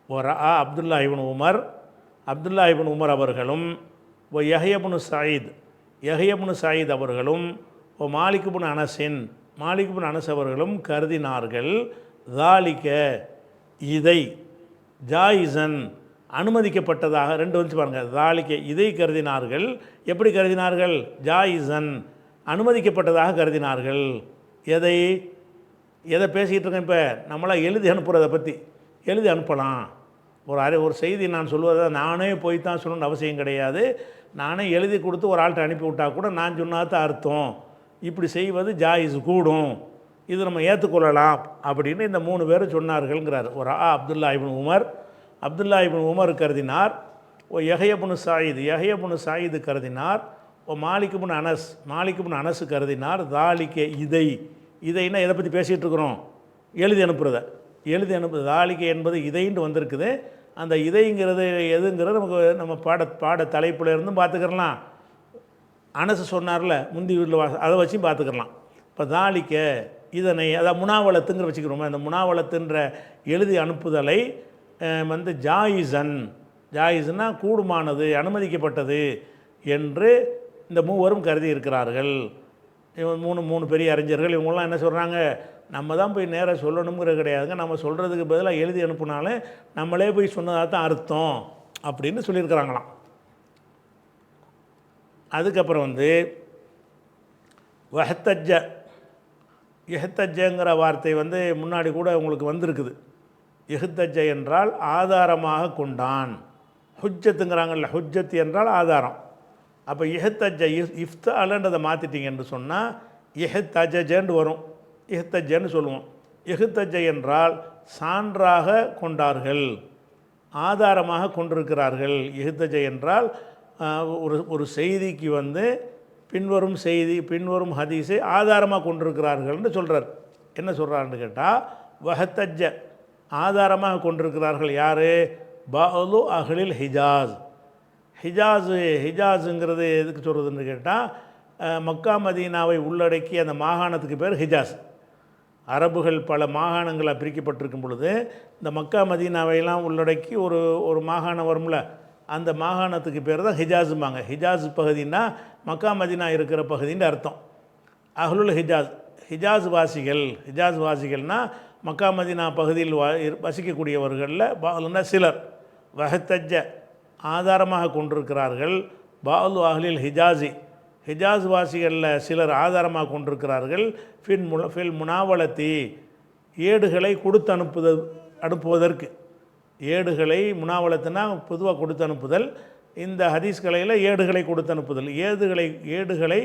ஒரு அப்துல்லா இப்னு உமர், அப்துல்லா இப்னு உமர் அவர்களும், யஹ்யா இப்னு சயீத், யஹ்யா இப்னு சயீத் அவர்களும், மாலிக் இப்னு அனஸின், மாலிக் இப்னு அனஸ் அவர்களும் கருதினார்கள். தாலிக்க, இதை, ஜாயிசன், அனுமதிக்கப்பட்டதாக. 2 வந்து பாருங்கள், தாலிக்க இதை கருதினார்கள். எப்படி கருதினார்கள்? ஜாயிசன், அனுமதிக்கப்பட்டதாக கருதினார்கள். எதை பேசிக்கிட்டு இருக்கேன் இப்போ? நம்மளாம் எழுதி அனுப்புகிறத பற்றி. எழுதி அனுப்பலாம். ஒரு செய்தி நான் சொல்வதை நானே போய் தான் சொல்லணும்னு அவசியம் கிடையாது. நானே எழுதி கொடுத்து ஒரு ஆள்கிட்ட அனுப்பி விட்டால் கூட நான் சொன்னாதான் அர்த்தம். இப்படி செய்வது ஜாயிஸ், கூடும், இது நம்ம ஏற்றுக்கொள்ளலாம் அப்படின்னு இந்த 3 பேரும் சொன்னார்கள்ங்கிறார். ஒரு அப்துல்லா இப்னு உமர், அப்துல்லா இப்னு உமர் கருதினார். யஹ்யா இப்னு சயீத், யஹ்யா இப்னு சயீத் கருதினார். மாலிக் இப்னு அனஸ், மாலிக் இப்னு அனஸ் கருதினார். தாலிக்க இதைன்னா எதை பற்றி பேசிகிட்டு இருக்கிறோம்? எழுதி அனுப்புகிறத. எழுதி அனுப்புறது தாலிக்க என்பது இதைன்னு வந்திருக்குது. அந்த இதைங்கிறது எதுங்கிறது நமக்கு நம்ம பாட தலைப்பில் இருந்தும் பார்த்துக்கிறலாம். அனசு சொன்னார்ல முந்தி வீட்டில் அதை வச்சும் பார்த்துக்கலாம். இப்போ தாலிக்க இதனை, அதாவது முனாவலத்துங்கிற வச்சுக்கிறோம். அந்த முனாவலத்துன்ற எழுதி அனுப்புதலை வந்து ஜாயிஸ்னா கூடுமானது, அனுமதிக்கப்பட்டது என்று இந்த 3 கருதி இருக்கிறார்கள். இவங்க 3 பெரிய அறிஞர்கள். இவங்களாம் என்ன சொல்கிறாங்க? நம்ம தான் போய் நேராக சொல்லணுங்கிறது கிடையாதுங்க, நம்ம சொல்கிறதுக்கு பதிலாக எழுதி அனுப்புனாலும் நம்மளே போய் சொன்னதாக தான் அர்த்தம் அப்படின்னு சொல்லியிருக்கிறாங்களாம். அதுக்கப்புறம் வந்து எஹ்தஜ்ஜங்கிற வார்த்தை வந்து முன்னாடி கூட உங்களுக்கு வந்திருக்குது. எஹ்தஜ்ஜ என்றால் ஆதாரமாக கொண்டான். ஹுஜ்ஜத்துங்கிறாங்கல்ல, ஹுஜ்ஜத் என்றால் ஆதாரம். அப்போ எஹ்தஜ்ஜ இஃப்தாலன்றதை மாற்றிட்டீங்கன்னு சொன்னால் எஹ்தஜன்னு வரும், எஹ்தஜ்ஜன்னு சொல்லுவோம். எஹ்தஜ்ஜ என்றால் சான்றாக கொண்டார்கள், ஆதாரமாக கொண்டிருக்கிறார்கள். எஹ்தஜ்ஜ என்றால் ஒரு செய்திக்கு வந்து பின்வரும் ஹதீஸை ஆதாரமாக கொண்டிருக்கிறார்கள்னு சொல்கிறார். என்ன சொல்கிறாருன்னு கேட்டால் வஹ்தஜ்ஜ ஆதாரமாக கொண்டிருக்கிறார்கள். யார்? பஅது அஹ்லில் ஹிஜாஸ். ஹிஜாஸுங்கிறது எதுக்கு சொல்கிறதுன்னு கேட்டால் மக்கா மதீனாவை உள்ளடக்கி அந்த மாகாணத்துக்கு பேர் ஹிஜாஸ். அரபுகள் பல மாகாணங்களாக பிரிக்கப்பட்டிருக்கும் பொழுது இந்த மக்கா மதீனாவையெல்லாம் உள்ளடக்கி ஒரு மாகாணம் வரும்ல, அந்த மாகாணத்துக்கு பேர் தான் ஹிஜாஸும்பாங்க. ஹிஜாஸ் பகுதின்னா மக்கா மதீனா இருக்கிற பகுதின்னு அர்த்தம். அஹ்லுல் ஹிஜாஸ், ஹிஜாஸ் வாசிகள்னால் மக்கா மதீனா பகுதியில் வசிக்கக்கூடியவர்களில் சிலர். வஹ்தஜ்ஜ ஆதாரமாக கொண்டிருக்கிறார்கள். பாலு அஹ்லில் ஹிஜாஸ் வாசிகளில் சிலர் ஆதாரமாக கொண்டிருக்கிறார்கள். ஃபில் முனாவலத்தி ஏடுகளை கொடுத்து அனுப்புவதற்கு. ஏடுகளை முனாவலத்துனா பொதுவாக கொடுத்து அனுப்புதல். இந்த ஹதீஸ் கலையில் ஏடுகளை கொடுத்து அனுப்புதல். ஏடுகளை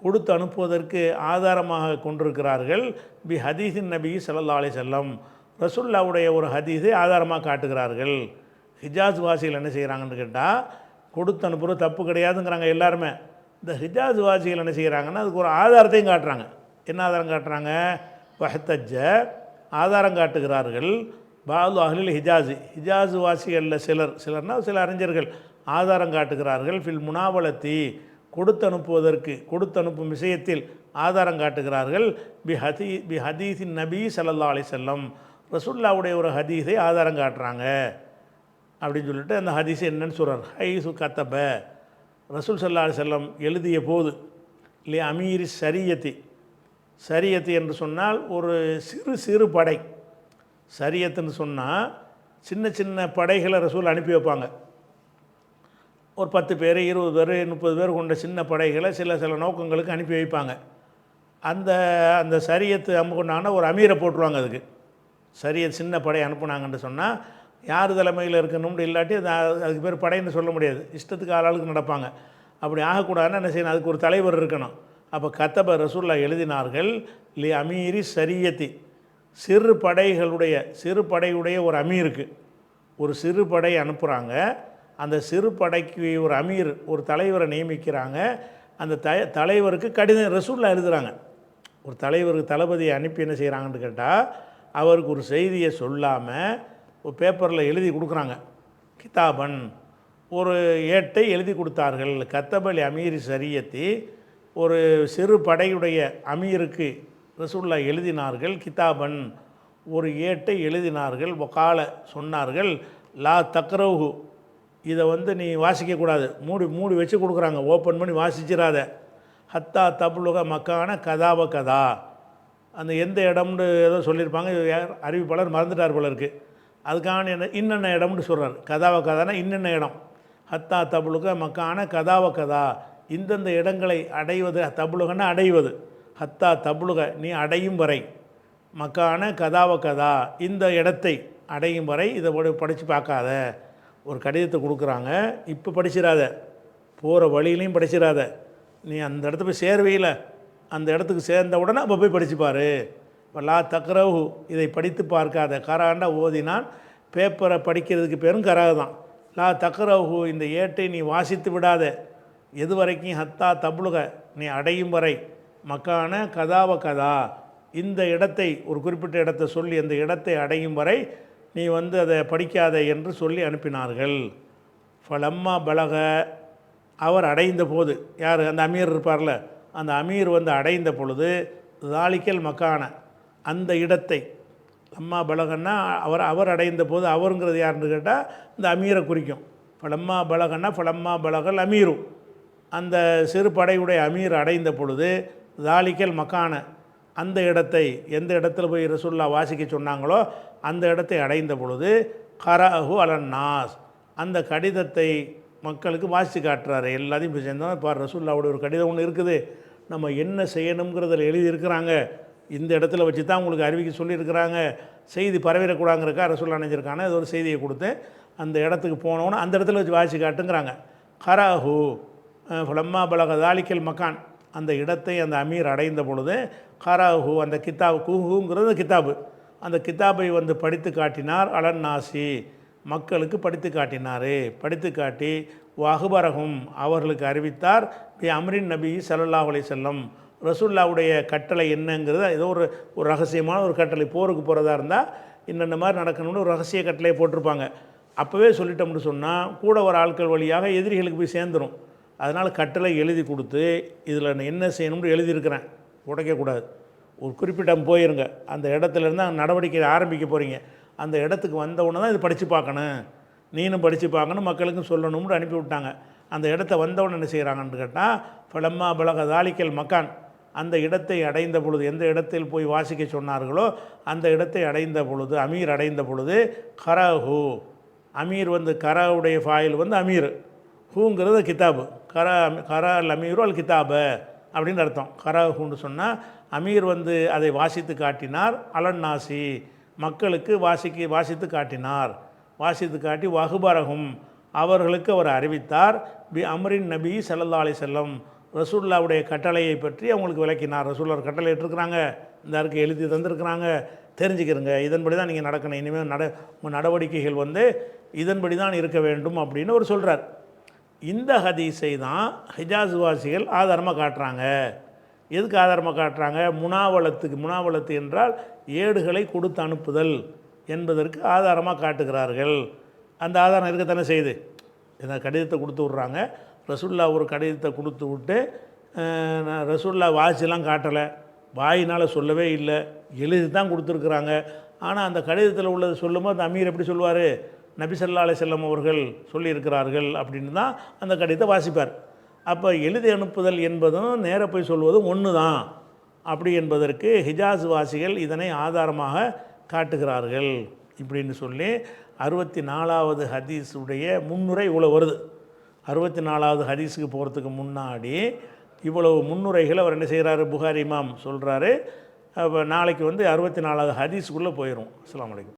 கொடுத்து அனுப்புவதற்கு ஆதாரமாக கொண்டிருக்கிறார்கள். பி ஹதீஸின் நபி ஸல்லல்லாஹு அலைஹி வஸல்லம், ரசூலுல்லாஹ்வுடைய ஒரு ஹதீஸை ஆதாரமாக காட்டுகிறார்கள். ஹிஜாஸ் வாசிகள் என்ன செய்கிறாங்கன்னு கேட்டால், கொடுத்து அனுப்புகிறது தப்பு கிடையாதுங்கிறாங்க எல்லாருமே. இந்த ஹிஜாஸ் வாசிகள் என்ன செய்கிறாங்கன்னா அதுக்கு ஒரு ஆதாரத்தையும் காட்டுறாங்க. என்ன ஆதாரம் காட்டுறாங்க? வஹ்தஜ்ஜ, ஆதாரம் காட்டுகிறார்கள். பாது அஹ்லில் ஹிஜாஸ் வாசிகளில் சிலர்னால் சில அறிஞர்கள் ஆதாரம் காட்டுகிறார்கள். ஃபில் முனாவலத்தி, கொடுத்து அனுப்பும் விஷயத்தில் ஆதாரம் காட்டுகிறார்கள். பி ஹதீஸின் நபி ஸல்லல்லாஹு அலைஹி வஸல்லம், ரசூலுல்லாஹ்வுடைய ஒரு ஹதீஸை ஆதாரம் காட்டுறாங்க அப்படின்னு சொல்லிட்டு அந்த ஹதீஸ் என்னன்னு சொல்கிறார். ஹைசு கத்தப, ரசூல் ஸல்லல்லாஹு அலைஹி வஸல்லம் எழுதிய போது, இல்லை அமீரி ஷரியத்து என்று சொன்னால் ஒரு சிறு படை. ஷரியத்துன்னு சொன்னால் சின்ன சின்ன படைகளை ரசூல் அனுப்பி வைப்பாங்க. ஒரு 10 பேர் 20 பேர் 30 பேர் கொண்ட சின்ன படைகளை சில நோக்கங்களுக்கு அனுப்பி வைப்பாங்க. அந்த ஷரியத்து அனுப்புனாங்கன்னா ஒரு அமீரை போட்டுருவாங்க. அதுக்கு ஷரியத் சின்ன படை அனுப்புனாங்கன்னு சொன்னால் யார் தலைமையில் இருக்கணும்னு இல்லாட்டி அதுக்கு பேர் படைன்னு சொல்ல முடியாது. இஷ்டத்துக்கு ஆளாளுக்கு நடப்பாங்க. அப்படி ஆகக்கூடாதுன்னா என்ன செய்யணும்? அதுக்கு ஒரு தலைவர் இருக்கணும். அப்போ கத்தப, ரசூல்லா எழுதினார்கள். லி அமீரி ஷரியத்தி, சிறு படையுடைய ஒரு அமீருக்கு ஒரு சிறு படை அனுப்புகிறாங்க. அந்த சிறு படைக்கு ஒரு அமீர், ஒரு தலைவரை நியமிக்கிறாங்க. அந்த தலைவருக்கு கடிதம் ரசூல்லா எழுதுகிறாங்க. ஒரு தலைவருக்கு தளபதியை அனுப்பி என்ன செய்கிறாங்கன்னு கேட்டால், அவருக்கு ஒரு செய்தியை சொல்லாமல் ஒரு பேப்பரில் எழுதி கொடுக்குறாங்க. கிதாபன், ஒரு ஏட்டை எழுதி கொடுத்தார்கள். கத்தபலி அமீரி ஷரியத்தி, ஒரு சிறு படையுடைய அமீருக்கு ரசூல்லா எழுதினார்கள். கிதாபன், ஒரு ஏட்டை எழுதினார்கள். வகால, சொன்னார்கள். லா தக்ரவுஹு, இதை நீ வாசிக்கக்கூடாது. மூடி வச்சு கொடுக்குறாங்க. ஓப்பன் பண்ணி வாசிச்சிடாத. ஹத்தா தப்லுக மக்கான கதாவ கதா, அந்த எந்த இடம்னு ஏதோ சொல்லியிருப்பாங்க. அறிவிப்பாளர் மறந்துட்டார் போல இருக்குது. அதுக்கான இன்னென்ன இடம்னு சொல்கிறார். கதாவ கதானா இன்னென்ன இடம். ஹத்தா தப்லுக மக்கான கதாவ கதா, இந்தந்த இடங்களை அடைவது. தப்லுகன்னா அடைவது. ஹத்தா தப்லுக, நீ அடையும் வரை. மக்கான கதாவ கதா, இந்த இடத்தை அடையும் வரை இதை படித்து பார்க்காத. ஒரு கடிதத்தை கொடுக்குறாங்க. இப்போ படிச்சிடாத, போகிற வழியிலையும் படிச்சிடாத. நீ அந்த இடத்த போய் சேர்வையில், அந்த இடத்துக்கு சேர்ந்த உடனே அப்போ போய் படிச்சுப்பார். இப்போ லா தக்ரவு, இதை படித்து பார்க்காத. கராண்டா ஓதினான். பேப்பரை படிக்கிறதுக்கு பேரும் கராக தான். லா தக்ரவு, இந்த ஏட்டை நீ வாசித்து விடாத. எது வரைக்கும்? ஹத்தா தப்லுக, நீ அடையும் வரை. மக்கான கதாவ கதா, இந்த இடத்தை, ஒரு குறிப்பிட்ட இடத்தை சொல்லி அந்த இடத்தை அடையும் வரை நீ அதை படிக்காத என்று சொல்லி அனுப்பினார்கள். ஃபலம்மா பலக, அவர் அடைந்த போது, யார்? அந்த அமீர் இருப்பார்ல, அந்த அமீர் அடைந்த பொழுது, தாலிக்கல் மக்கான, அந்த இடத்தை. அம்மா பலகன்னா அவர் அடைந்த போது, அவருங்கிறது யாருன்னு கேட்டால் இந்த அமீரை குறிக்கும். ஃபலம்மா பலகன்னா ஃபலம்மா பலகல் அமீரு, அந்த சிறு படையுடைய அமீர் அடைந்த பொழுது, தாலிக்கல் மக்கான, அந்த இடத்தை, எந்த இடத்துல போய் ரசூல்லா வாசிக்க சொன்னாங்களோ அந்த இடத்தை அடைந்த பொழுது, கரஹு அலன்னாஸ், அந்த கடிதத்தை மக்களுக்கு வாசித்து காட்டுறாரு. எல்லாத்தையும் போய் சேர்ந்தோம். இப்போ ரசூல்லாவோட ஒரு கடிதம் ஒன்று இருக்குது, நம்ம என்ன செய்யணுங்கிறதில் எழுதியிருக்கிறாங்க. இந்த இடத்துல வச்சு தான் உங்களுக்கு அறிவிக்க சொல்லியிருக்கிறாங்க. செய்தி பரவிடக்கூடாங்கிறக்கா ரசூல்லா நினைஞ்சிருக்காங்க. அது ஒரு செய்தியை கொடுத்து அந்த இடத்துக்கு போனோன்னு அந்த இடத்துல வச்சு வாசி காட்டுங்கிறாங்க. கராஹு ஃபலம்மா பலக தாலிக்கல் மக்கான், அந்த இடத்தை அந்த அமீர் அடைந்த பொழுது, கராஹு, அந்த கிதாப், குஹுங்கிறது கிதாபு, அந்த கிதாபை படித்து காட்டினார். அலன்னாசி, மக்களுக்கு படித்து காட்டினார். படித்து காட்டி வஹுபரகும், அவர்களுக்கு அறிவித்தார். பி அம்ரின் நபி ஸல்லல்லாஹு அலைஹி வஸல்லம், ரசூலுல்லாஹ்வுடைய கட்டளை என்னங்கிறது. ஏதோ ஒரு ரகசியமான ஒரு கட்டளை. போருக்கு போகிறதா இருந்தால் இன்னென்ன மாதிரி நடக்கணும்னு ஒரு ரகசிய கட்டளையை போட்டிருப்பாங்க. அப்போவே சொல்லிட்டோம்னு சொன்னால் கூட ஒரு ஆட்கள் வழியாக எதிரிகளுக்கு போய் சேர்ந்துடும். அதனால் கட்டளை எழுதி கொடுத்து, இதில் நான் என்ன செய்யணும்னு எழுதியிருக்கிறேன், உடைக்கக்கூடாது. ஒரு குறிப்பிட்ட போயிருங்க, அந்த இடத்துலேருந்து அங்கே நடவடிக்கை ஆரம்பிக்க போகிறீங்க. அந்த இடத்துக்கு வந்தவுடனே தான் இது படித்து பார்க்கணும், நீனும் படித்து பார்க்கணும், மக்களுக்கும் சொல்லணும்னு அனுப்பி விட்டாங்க. அந்த இடத்த வந்தவுடனே என்ன செய்கிறாங்கன்னு கேட்டால், ஃபலம்மா பலக தாலிக்கல் மக்கான், அந்த இடத்தை அடைந்த பொழுது, எந்த இடத்தில் போய் வாசிக்க சொன்னார்களோ அந்த இடத்தை அடைந்த பொழுது, அமீர் அடைந்த பொழுது, கரஹு, அமீர் கராவுடைய ஃபாயில் அமீர், ஹூங்கிறது கிதாபு. கரா அல் அமீரு அல் கிதாப அப்படின்னு அர்த்தம். கராஹுன்னு சொன்னால் அமீர் அதை வாசித்து காட்டினார். அலன்னாசி, மக்களுக்கு வாசித்து காட்டினார். வாசித்து காட்டி வகுபரகும் அவர்களுக்கு அவர் அறிவித்தார் பி அம்ரின் நபி ஸல்லல்லாஹு அலைஹி வஸல்லம் ரசூலுல்லாவுடைய கட்டளையை பற்றி அவங்களுக்கு விளக்கினார். ரசூலுல்லாஹ் கட்டளை இட்டிருக்கிறாங்க, இந்த அறிக்கை எழுதி தந்திருக்கிறாங்க, தெரிஞ்சுக்கிறங்க, இதன்படி தான் நீங்கள் நடக்கணும், இனிமேல் உங்கள் நடவடிக்கைகள் இதன்படி தான் இருக்க வேண்டும் அப்படின்னு அவர் சொல்கிறார். இந்த ஹதீஸை தான் ஹிஜாஸ் வாசிகள் ஆதாரமாக காட்டுறாங்க. எதுக்கு ஆதாரமாக காட்டுறாங்க? முனாவலத்து என்றால் ஏடுகளை கொடுத்து அனுப்புதல் என்பதற்கு ஆதாரமாக காட்டுகிறார்கள். அந்த ஆதாரம் இருக்கத்தானே செய்யுது. இந்த கடிதத்தை கொடுத்து விட்றாங்க. ரசூல்லா ஒரு கடிதத்தை கொடுத்து விட்டு ரசூல்லா வாசிலாம் காட்டலை, வாயினால் சொல்லவே இல்லை, எழுதி தான் கொடுத்துருக்குறாங்க. ஆனால் அந்த கடிதத்தில் உள்ளது சொல்லும்போது அந்த அமீர் எப்படி சொல்லுவார்? நபி ஸல்லல்லாஹு அலைஹி வஸல்லம் அவர்கள் சொல்லியிருக்கிறார்கள் அப்படின்னு தான் அந்த கடிதத்தை வாசிப்பார். அப்போ எழுதி அனுப்புதல் என்பதும் நேர போய் சொல்வதும் ஒன்று தான் அப்படி என்பதற்கு ஹிஜாஸ் வாசிகள் இதனை ஆதாரமாக காட்டுகிறார்கள் இப்படின்னு சொல்லி 64வது ஹதீஸுடைய முன்னுரை இவ்வளோ வருது. 64வது ஹதீஸுக்கு போகிறதுக்கு முன்னாடி இவ்வளவு முன்னுரைகள் அவர் என்ன செய்கிறாரு? புகாரி இமாம் சொல்கிறாரு. அப்போ நாளைக்கு 64வது ஹதீஸுக்குள்ளே போயிடும். அஸ்ஸலாமு அலைக்கும்.